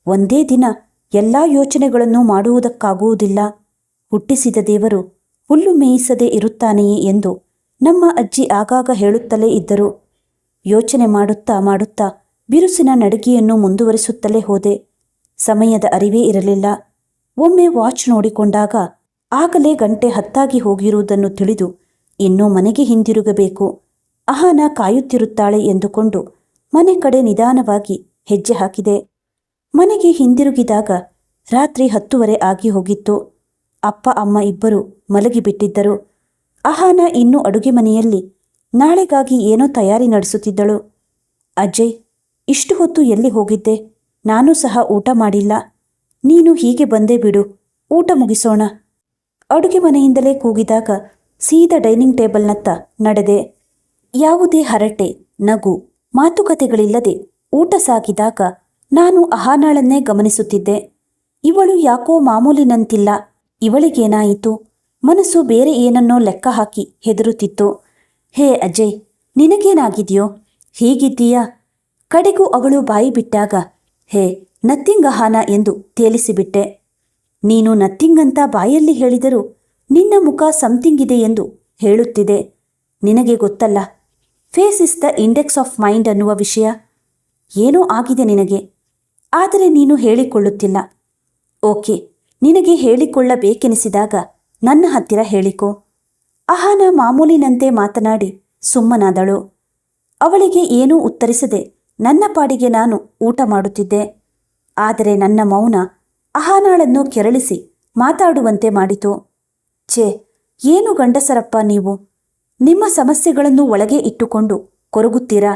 ಒಂದೇ ದಿನ ಎಲ್ಲ ಯೋಚನೆಗಳನ್ನು ಮಾಡುವುದಕ್ಕಾಗುವುದಿಲ್ಲ. ಹುಟ್ಟಿಸಿದ ದೇವರು ಹುಲ್ಲು ಮೇಯಿಸದೆ ಇರುತ್ತಾನೆಯೇ ಎಂದು ನಮ್ಮ ಅಜ್ಜಿ ಆಗಾಗ ಹೇಳುತ್ತಲೇ ಇದ್ದರು. ಯೋಚನೆ ಮಾಡುತ್ತಾ ಮಾಡುತ್ತಾ ಬಿರುಸಿನ ನಡಿಗೆಯನ್ನು ಮುಂದುವರಿಸುತ್ತಲೇ ಹೋದೆ. ಸಮಯದ ಅರಿವೇ ಇರಲಿಲ್ಲ. ಒಮ್ಮೆ ವಾಚ್ ನೋಡಿಕೊಂಡಾಗ ಆಗಲೇ ಗಂಟೆ 10 ಹೋಗಿರುವುದನ್ನು ತಿಳಿದು ಇನ್ನೂ ಮನೆಗೆ ಹಿಂದಿರುಗಬೇಕು. ಅಹಾನ ಕಾಯುತ್ತಿರುತ್ತಾಳೆ ಎಂದುಕೊಂಡು ಮನೆ ಕಡೆ ನಿಧಾನವಾಗಿ ಹೆಜ್ಜೆ ಹಾಕಿದೆ. ಮನೆಗೆ ಹಿಂದಿರುಗಿದಾಗ ರಾತ್ರಿ 10:30 ಆಗಿ ಹೋಗಿತ್ತು. ಅಪ್ಪ ಅಮ್ಮ ಇಬ್ಬರು ಮಲಗಿಬಿಟ್ಟಿದ್ದರು. ಅಹಾನ ಇನ್ನೂ ಅಡುಗೆ ಮನೆಯಲ್ಲಿ ನಾಳೆಗಾಗಿ ಏನೋ ತಯಾರಿ ನಡೆಸುತ್ತಿದ್ದಳು. ಅಜಯ್, ಇಷ್ಟು ಹೊತ್ತು ಎಲ್ಲಿ ಹೋಗಿದ್ದೆ? ನಾನು ಸಹ ಊಟ ಮಾಡಿಲ್ಲ. ನೀನು ಹೀಗೆ ಬಂದೇ ಬಿಡು, ಊಟ ಮುಗಿಸೋಣ. ಅಡುಗೆ ಮನೆಯಿಂದಲೇ ಕೂಗಿದಾಗ ಸೀದಾ ಡೈನಿಂಗ್ ಟೇಬಲ್ನತ್ತ ನಡೆದೆ. ಯಾವುದೇ ಹರಟೆ, ನಗು, ಮಾತುಕತೆಗಳಿಲ್ಲದೆ ಊಟ ಸಾಗಿದಾಗ ನಾನು ಅಹಾನಾಳನ್ನೇ ಗಮನಿಸುತ್ತಿದ್ದೆ. ಇವಳು ಯಾಕೋ ಮಾಮೂಲಿನಂತಿಲ್ಲ. ಇವಳಿಗೇನಾಯಿತು? ಮನಸ್ಸು ಬೇರೆ ಏನನ್ನೋ ಲೆಕ್ಕ ಹಾಕಿ ಹೆದರುತ್ತಿತ್ತು. ಹೇ ಅಜಯ್, ನಿನಗೇನಾಗಿದೆಯೋ? ಹೀಗಿದ್ದೀಯಾ? ಕಡೆಗೂ ಅವಳು ಬಾಯಿ ಬಿಟ್ಟಾಗ ಹೇ ನಥಿಂಗ್ ಅಹಾನ ಎಂದು ತೇಲಿಸಿಬಿಟ್ಟೆ. ನೀನು ನಥಿಂಗ್ ಅಂತ ಬಾಯಲ್ಲಿ ಹೇಳಿದರೂ ನಿನ್ನ ಮುಖ ಸಮಥಿಂಗ್ ಇದೆ ಎಂದು ಹೇಳುತ್ತಿದೆ. ನಿನಗೆ ಗೊತ್ತಲ್ಲ, face is the index of mind ಅನ್ನುವ ವಿಷಯ. ಏನೋ ಆಗಿದೆ ನಿನಗೆ, ಆದರೆ ನೀನು ಹೇಳಿಕೊಳ್ಳುತ್ತಿಲ್ಲ. ಓಕೆ, ನಿನಗೆ ಹೇಳಿಕೊಳ್ಳಬೇಕೆನಿಸಿದಾಗ ನನ್ನ ಹತ್ತಿರ ಹೇಳಿಕೊ. ಅಹಾನ ಮಾಮೂಲಿನಂತೆ ಮಾತನಾಡಿ ಸುಮ್ಮನಾದಳು. ಅವಳಿಗೆ ಏನೂ ಉತ್ತರಿಸದೆ ನನ್ನ ಪಾಡಿಗೆ ನಾನು ಊಟ ಮಾಡುತ್ತಿದ್ದೆ. ಆದರೆ ನನ್ನ ಮೌನ ಅಹಾನಾಳನ್ನು ಕೆರಳಿಸಿ ಮಾತಾಡುವಂತೆ ಮಾಡಿತು. ಛೇ, ಏನು ಗಂಡಸರಪ್ಪ ನೀವು! ನಿಮ್ಮ ಸಮಸ್ಯೆಗಳನ್ನು ಒಳಗೆ ಇಟ್ಟುಕೊಂಡು ಕೊರಗುತ್ತೀರಾ?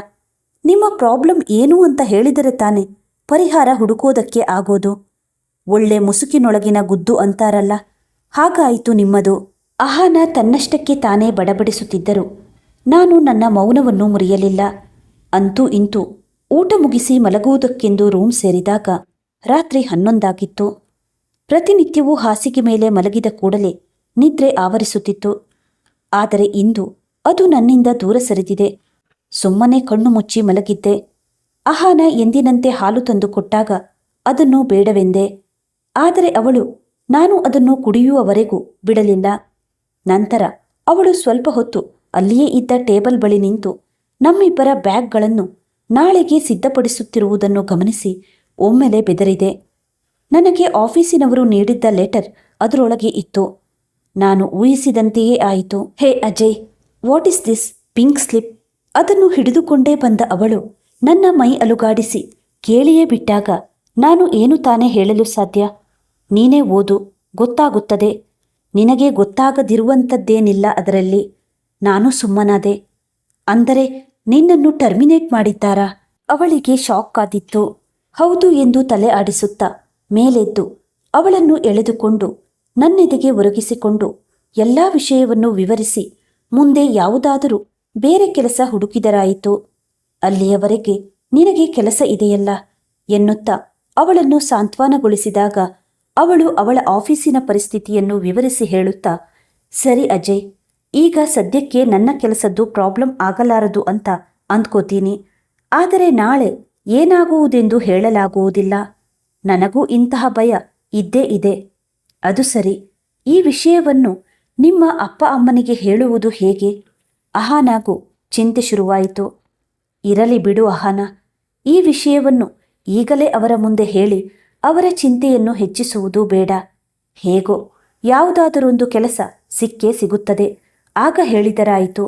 ನಿಮ್ಮ ಪ್ರಾಬ್ಲಮ್ ಏನು ಅಂತ ಹೇಳಿದರೆ ತಾನೇ ಪರಿಹಾರ ಹುಡುಕೋದಕ್ಕೆ ಆಗೋದು. ಒಳ್ಳೆ ಮುಸುಕಿನೊಳಗಿನ ಗುದ್ದು ಅಂತಾರಲ್ಲ, ಹಾಗಾಯಿತು ನಿಮ್ಮದು. ಅಹಾನ ತನ್ನಷ್ಟಕ್ಕೆ ತಾನೇ ಬಡಬಡಿಸುತ್ತಿದ್ದರು. ನಾನು ನನ್ನ ಮೌನವನ್ನು ಮುರಿಯಲಿಲ್ಲ. ಅಂತೂ ಇಂತೂ ಊಟ ಮುಗಿಸಿ ಮಲಗುವುದಕ್ಕೆಂದು ರೂಮ್ ಸೇರಿದಾಗ ರಾತ್ರಿ 11 ಪ್ರತಿನಿತ್ಯವೂ ಹಾಸಿಗೆ ಮೇಲೆ ಮಲಗಿದ ಕೂಡಲೇ ನಿದ್ರೆ ಆವರಿಸುತ್ತಿತ್ತು. ಆದರೆ ಇಂದು ಅದು ನನ್ನಿಂದ ದೂರ ಸರಿದಿದೆ. ಸುಮ್ಮನೆ ಕಣ್ಣು ಮುಚ್ಚಿ ಮಲಗಿದ್ದೆ. ಅಹಾನ ಎಂದಿನಂತೆ ಹಾಲು ತಂದು ಕೊಟ್ಟಾಗ ಅದನ್ನು ಬೇಡವೆಂದೆ. ಆದರೆ ಅವಳು ನಾನು ಅದನ್ನು ಕುಡಿಯುವವರೆಗೂ ಬಿಡಲಿಲ್ಲ. ನಂತರ ಅವಳು ಸ್ವಲ್ಪ ಹೊತ್ತು ಅಲ್ಲಿಯೇ ಇದ್ದ ಟೇಬಲ್ ಬಳಿ ನಿಂತು ನಮ್ಮಿಬ್ಬರ ಬ್ಯಾಗ್ಗಳನ್ನು ನಾಳೆಗೆ ಸಿದ್ಧಪಡಿಸುತ್ತಿರುವುದನ್ನು ಗಮನಿಸಿ ಒಮ್ಮೆಲೆ ಬೆದರಿದೆ. ನನಗೆ ಆಫೀಸಿನವರು ನೀಡಿದ್ದ ಲೆಟರ್ ಅದರೊಳಗೆ ಇತ್ತು. ನಾನು ಊಹಿಸಿದಂತೆಯೇ ಆಯಿತು. Hey Ajay, what is this pink slip? ಅದನ್ನು ಹಿಡಿದುಕೊಂಡೇ ಬಂದ ಅವಳು ನನ್ನ ಮೈ ಅಲುಗಾಡಿಸಿ ಕೇಳಿಯೇ ಬಿಟ್ಟಾಗ ನಾನು ಏನು ತಾನೇ ಹೇಳಲು ಸಾಧ್ಯ? ನೀನೇ ಓದು, ಗೊತ್ತಾಗುತ್ತದೆ. ನಿನಗೆ ಗೊತ್ತಾಗದಿರುವಂಥದ್ದೇನಿಲ್ಲ ಅದರಲ್ಲಿ. ನಾನು ಸುಮ್ಮನಾದೆ. ಅಂದರೆ ನಿನ್ನನ್ನು ಟರ್ಮಿನೇಟ್ ಮಾಡಿದ್ದಾರಾ? ಅವಳಿಗೆ ಶಾಕ್ ಆದಿತ್ತು. ಹೌದು ಎಂದು ತಲೆ ಆಡಿಸುತ್ತಾ ಮೇಲೆದ್ದು ಅವಳನ್ನು ಎಳೆದುಕೊಂಡು ನನ್ನೆದೆಗೆ ಒರಗಿಸಿಕೊಂಡು ಎಲ್ಲ ವಿಷಯವನ್ನು ವಿವರಿಸಿ ಮುಂದೆ ಯಾವುದಾದರೂ ಬೇರೆ ಕೆಲಸ ಹುಡುಕಿದರಾಯಿತು. ಅಲ್ಲಿಯವರೆಗೆ ನಿನಗೆ ಕೆಲಸ ಇದೆಯಲ್ಲ ಎನ್ನುತ್ತಾ ಅವಳನ್ನು ಸಾಂತ್ವನಗೊಳಿಸಿದಾಗ ಅವಳು ಅವಳ ಆಫೀಸಿನ ಪರಿಸ್ಥಿತಿಯನ್ನು ವಿವರಿಸಿ ಹೇಳುತ್ತಾ, ಸರಿ ಅಜಯ್, ಈಗ ಸದ್ಯಕ್ಕೆ ನನ್ನ ಕೆಲಸದ್ದು ಪ್ರಾಬ್ಲಮ್ ಆಗಲಾರದು ಅಂತ ಅಂದ್ಕೋತೀನಿ. ಆದರೆ ನಾಳೆ ಏನಾಗುವುದೆಂದು ಹೇಳಲಾಗುವುದಿಲ್ಲ. ನನಗೂ ಇಂತಹ ಭಯ ಇದ್ದೇ ಇದೆ. ಅದು ಸರಿ, ಈ ವಿಷಯವನ್ನು ನಿಮ್ಮ ಅಪ್ಪ ಅಮ್ಮನಿಗೆ ಹೇಳುವುದು ಹೇಗೆ? ಅಹಾನಾಗೂ ಚಿಂತೆ ಶುರುವಾಯಿತು. ಇರಲಿ ಬಿಡು ಅಹಾನ, ಈ ವಿಷಯವನ್ನು ಈಗಲೇ ಅವರ ಮುಂದೆ ಹೇಳಿ ಅವರ ಚಿಂತೆಯನ್ನು ಹೆಚ್ಚಿಸುವುದು ಬೇಡ. ಹೇಗೋ ಯಾವುದಾದರೊಂದು ಕೆಲಸ ಸಿಕ್ಕೇ ಸಿಗುತ್ತದೆ, ಆಗ ಹೇಳಿದರಾಯಿತು.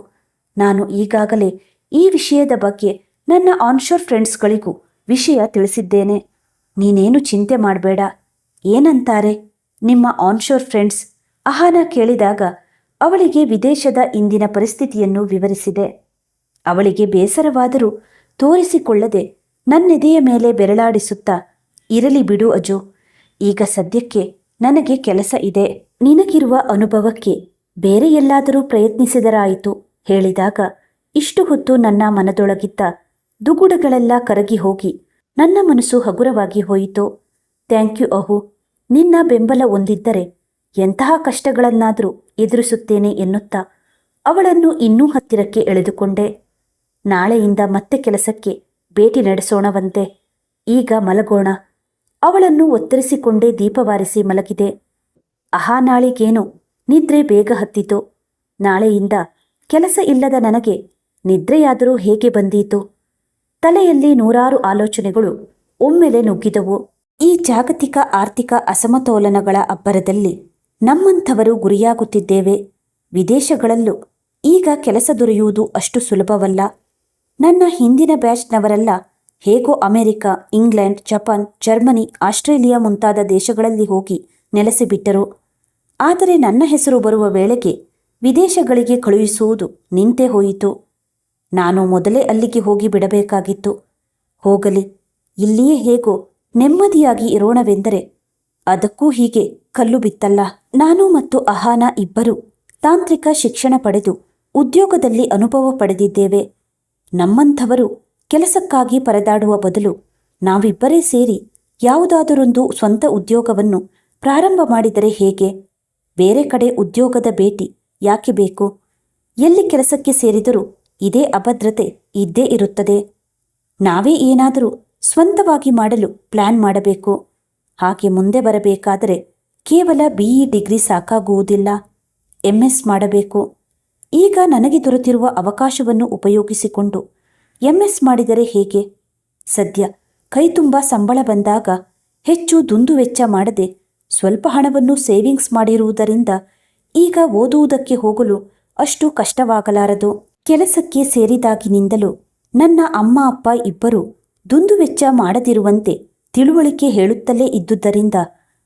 ನಾನು ಈಗಾಗಲೇ ಈ ವಿಷಯದ ಬಗ್ಗೆ ನನ್ನ ಆನ್ಶೋರ್ ಫ್ರೆಂಡ್ಸ್ಗಳಿಗೂ ವಿಷಯ ತಿಳಿಸಿದ್ದೇನೆ. ನೀನೇನು ಚಿಂತೆ ಮಾಡಬೇಡ. ಏನಂತಾರೆ ನಿಮ್ಮ ಆನ್ಶೋರ್ ಫ್ರೆಂಡ್ಸ್? ಅಹಾನ ಕೇಳಿದಾಗ ಅವಳಿಗೆ ವಿದೇಶದ ಇಂದಿನ ಪರಿಸ್ಥಿತಿಯನ್ನು ವಿವರಿಸಿದೆ. ಅವಳಿಗೆ ಬೇಸರವಾದರೂ ತೋರಿಸಿಕೊಳ್ಳದೆ ನನ್ನೆದೆಯ ಮೇಲೆ ಬೆರಳಾಡಿಸುತ್ತಾ, ಇರಲಿ ಬಿಡು ಅಜು, ಈಗ ಸದ್ಯಕ್ಕೆ ನನಗೆ ಕೆಲಸ ಇದೆ. ನಿನಗಿರುವ ಅನುಭವಕ್ಕೆ ಬೇರೆ ಎಲ್ಲಾದರೂ ಪ್ರಯತ್ನಿಸಿದರಾಯಿತು ಹೇಳಿದಾಗ ಇಷ್ಟು ಹೊತ್ತು ನನ್ನ ಮನದೊಳಗಿದ್ದ ದುಗುಡಗಳೆಲ್ಲ ಕರಗಿ ಹೋಗಿ ನನ್ನ ಮನಸ್ಸು ಹಗುರವಾಗಿ ಹೋಯಿತು. ಥ್ಯಾಂಕ್ ಯು ಅಹು, ನಿನ್ನ ಬೆಂಬಲ ಹೊಂದಿದ್ದರೆ ಎಂತಹ ಕಷ್ಟಗಳನ್ನಾದರೂ ಎದುರಿಸುತ್ತೇನೆ ಎನ್ನುತ್ತಾ ಅವಳನ್ನು ಇನ್ನೂ ಹತ್ತಿರಕ್ಕೆ ಎಳೆದುಕೊಂಡೆ. ನಾಳೆಯಿಂದ ಮತ್ತೆ ಕೆಲಸಕ್ಕೆ ಭೇಟಿ ನಡೆಸೋಣವಂತೆ. ಈಗ ಮಲಗೋಣ. ಅವಳನ್ನು ಒತ್ತರಿಸಿಕೊಂಡೇ ದೀಪವಾರಿಸಿ ಮಲಗಿದೆ. ಅಹಾನಾಳಿಗೇನೋ ನಿದ್ರೆ ಬೇಗ ಹತ್ತಿತು. ನಾಳೆಯಿಂದ ಕೆಲಸ ಇಲ್ಲದ ನನಗೆ ನಿದ್ರೆಯಾದರೂ ಹೇಗೆ ಬಂದೀತು? ತಲೆಯಲ್ಲಿ ನೂರಾರು ಆಲೋಚನೆಗಳು ಒಮ್ಮೆಲೆ ನುಗ್ಗಿದವು. ಈ ಜಾಗತಿಕ ಆರ್ಥಿಕ ಅಸಮತೋಲನಗಳ ಅಬ್ಬರದಲ್ಲಿ ನಮ್ಮಂಥವರು ಗುರಿಯಾಗುತ್ತಿದ್ದೇವೆ. ವಿದೇಶಗಳಲ್ಲೂ ಈಗ ಕೆಲಸ ದೊರೆಯುವುದು ಅಷ್ಟು ಸುಲಭವಲ್ಲ. ನನ್ನ ಹಿಂದಿನ ಬ್ಯಾಚ್ನವರೆಲ್ಲ ಹೇಗೋ America, England, Japan, Germany, Australia ಮುಂತಾದ ದೇಶಗಳಲ್ಲಿ ಹೋಗಿ ನೆಲೆಸಿಬಿಟ್ಟರು. ಆದರೆ ನನ್ನ ಹೆಸರು ಬರುವ ವೇಳೆಗೆ ವಿದೇಶಗಳಿಗೆ ಕಳುಹಿಸುವುದು ನಿಂತೇ ಹೋಯಿತು. ನಾನು ಮೊದಲೇ ಅಲ್ಲಿಗೆ ಹೋಗಿ ಬಿಡಬೇಕಾಗಿತ್ತು. ಹೋಗಲಿ, ಇಲ್ಲಿಯೇ ಹೇಗೋ ನೆಮ್ಮದಿಯಾಗಿ ಇರೋಣವೆಂದರೆ ಅದಕ್ಕೂ ಹೀಗೆ ಕಲ್ಲು ಬಿತ್ತಲ್ಲ. ನಾನು ಮತ್ತು ಅಹಾನ ಇಬ್ಬರು ತಾಂತ್ರಿಕ ಶಿಕ್ಷಣ ಪಡೆದು ಉದ್ಯೋಗದಲ್ಲಿ ಅನುಭವ ಪಡೆದಿದ್ದೇವೆ. ನಮ್ಮಂಥವರು ಕೆಲಸಕ್ಕಾಗಿ ಪರದಾಡುವ ಬದಲು ನಾವಿಬ್ಬರೇ ಸೇರಿ ಯಾವುದಾದರೊಂದು ಸ್ವಂತ ಉದ್ಯೋಗವನ್ನು ಪ್ರಾರಂಭ ಮಾಡಿದರೆ ಹೇಗೆ? ಬೇರೆ ಕಡೆ ಉದ್ಯೋಗದ ಭೇಟಿ ಯಾಕೆ ಬೇಕು? ಎಲ್ಲಿ ಕೆಲಸಕ್ಕೆ ಸೇರಿದರೂ ಇದೇ ಅಭದ್ರತೆ ಇದ್ದೇ ಇರುತ್ತದೆ. ನಾವೇ ಏನಾದರೂ ಸ್ವಂತವಾಗಿ ಮಾಡಲು ಪ್ಲಾನ್ ಮಾಡಬೇಕು. ಹಾಗೆ ಮುಂದೆ ಬರಬೇಕಾದರೆ ಕೇವಲ BE ಡಿಗ್ರಿ ಸಾಕಾಗುವುದಿಲ್ಲ, MS ಮಾಡಬೇಕು. ಈಗ ನನಗೆ ದೊರೆತಿರುವ ಅವಕಾಶವನ್ನು ಉಪಯೋಗಿಸಿಕೊಂಡು MS ಮಾಡಿದರೆ ಹೇಗೆ? ಸದ್ಯ ಕೈತುಂಬ ಸಂಬಳ ಬಂದಾಗ ಹೆಚ್ಚು ದುಂದುವೆಚ್ಚ ಮಾಡದೆ ಸ್ವಲ್ಪ ಹಣವನ್ನು ಸೇವಿಂಗ್ಸ್ ಮಾಡಿರುವುದರಿಂದ ಈಗ ಓದುವುದಕ್ಕೆ ಹೋಗಲು ಅಷ್ಟು ಕಷ್ಟವಾಗಲಾರದು. ಕೆಲಸಕ್ಕೆ ಸೇರಿದಾಗಿನಿಂದಲೂ ನನ್ನ ಅಮ್ಮ ಅಪ್ಪ ಇಬ್ಬರು ದುಂದುವೆಚ್ಚ ಮಾಡದಿರುವಂತೆ ತಿಳುವಳಿಕೆ ಹೇಳುತ್ತಲೇ ಇದ್ದುದರಿಂದ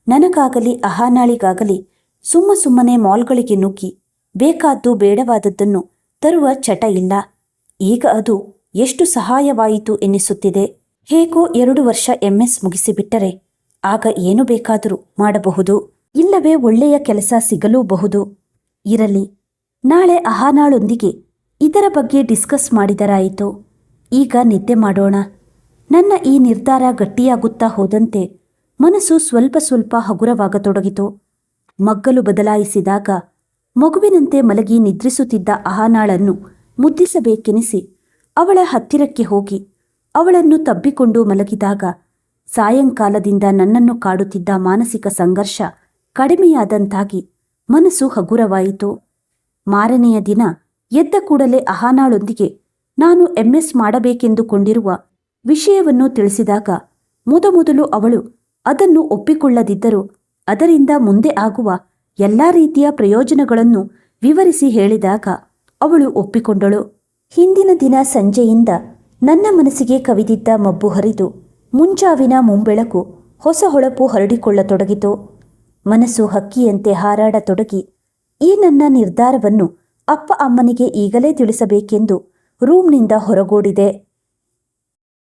ನನಗಾಗಲಿ ಅಹಾನಾಳಿಗಾಗಲಿ ಸುಮ್ಮನೆ ಮಾಲ್ಗಳಿಗೆ ನುಗ್ಗಿ ಬೇಕಾದ್ದು ಬೇಡವಾದದ್ದನ್ನು ತರುವ ಚಟ ಇಲ್ಲ. ಈಗ ಅದು ಎಷ್ಟು ಸಹಾಯವಾಯಿತು ಎನ್ನಿಸುತ್ತಿದೆ. ಹೇಗೋ 2 ವರ್ಷ MS ಮುಗಿಸಿಬಿಟ್ಟರೆ ಆಗ ಏನು ಬೇಕಾದರೂ ಮಾಡಬಹುದು, ಇಲ್ಲವೇ ಒಳ್ಳೆಯ ಕೆಲಸ ಸಿಗಲೂಬಹುದು. ಇರಲಿ, ನಾಳೆ ಅಹಾನಾಳೊಂದಿಗೆ ಇದರ ಬಗ್ಗೆ ಡಿಸ್ಕಸ್ ಮಾಡಿದರಾಯಿತು. ಈಗ ನಿದ್ದೆ ಮಾಡೋಣ. ನನ್ನ ಈ ನಿರ್ಧಾರ ಗಟ್ಟಿಯಾಗುತ್ತಾ ಹೋದಂತೆ ಮನಸ್ಸು ಸ್ವಲ್ಪ ಹಗುರವಾಗತೊಡಗಿತು. ಮಗ್ಗಲು ಬದಲಾಯಿಸಿದಾಗ ಮಗುವಿನಂತೆ ಮಲಗಿ ನಿದ್ರಿಸುತ್ತಿದ್ದ ಅಹಾನಾಳನ್ನು ಮುದ್ದಿಸಬೇಕೆನಿಸಿ ಅವಳ ಹತ್ತಿರಕ್ಕೆ ಹೋಗಿ ಅವಳನ್ನು ತಬ್ಬಿಕೊಂಡು ಮಲಗಿದಾಗ ಸಾಯಂಕಾಲದಿಂದ ನನ್ನನ್ನು ಕಾಡುತ್ತಿದ್ದ ಮಾನಸಿಕ ಸಂಘರ್ಷ ಕಡಿಮೆಯಾದಂತಾಗಿ ಮನಸ್ಸು ಹಗುರವಾಯಿತು. ಮಾರನೆಯ ದಿನ ಎದ್ದ ಕೂಡಲೇ ಅಹಾನಾಳೊಂದಿಗೆ ನಾನು MS ಮಾಡಬೇಕೆಂದುಕೊಂಡಿರುವ ವಿಷಯವನ್ನು ತಿಳಿಸಿದಾಗ ಮೊದಲು ಅವಳು ಅದನ್ನು ಒಪ್ಪಿಕೊಳ್ಳದಿದ್ದರೂ ಅದರಿಂದ ಮುಂದೆ ಆಗುವ ಎಲ್ಲ ರೀತಿಯ ಪ್ರಯೋಜನಗಳನ್ನು ವಿವರಿಸಿ ಹೇಳಿದಾಗ ಅವಳು ಒಪ್ಪಿಕೊಂಡಳು. ಹಿಂದಿನ ದಿನ ಸಂಜೆಯಿಂದ ನನ್ನ ಮನಸ್ಸಿಗೆ ಕವಿದಿದ್ದ ಮಬ್ಬು ಹರಿದು ಮುಂಜಾವಿನ ಮುಂಬೆಳಕು ಹೊಸ ಹೊಳಪು ಹರಡಿಕೊಳ್ಳತೊಡಗಿತು. ಮನಸ್ಸು ಹಕ್ಕಿಯಂತೆ ಹಾರಾಡತೊಡಗಿ ಈ ನನ್ನ ನಿರ್ಧಾರವನ್ನು ಅಪ್ಪ ಅಮ್ಮನಿಗೆ ಈಗಲೇ ತಿಳಿಸಬೇಕೆಂದು ರೂಮ್ನಿಂದ ಹೊರಗೋಡಿದೆ.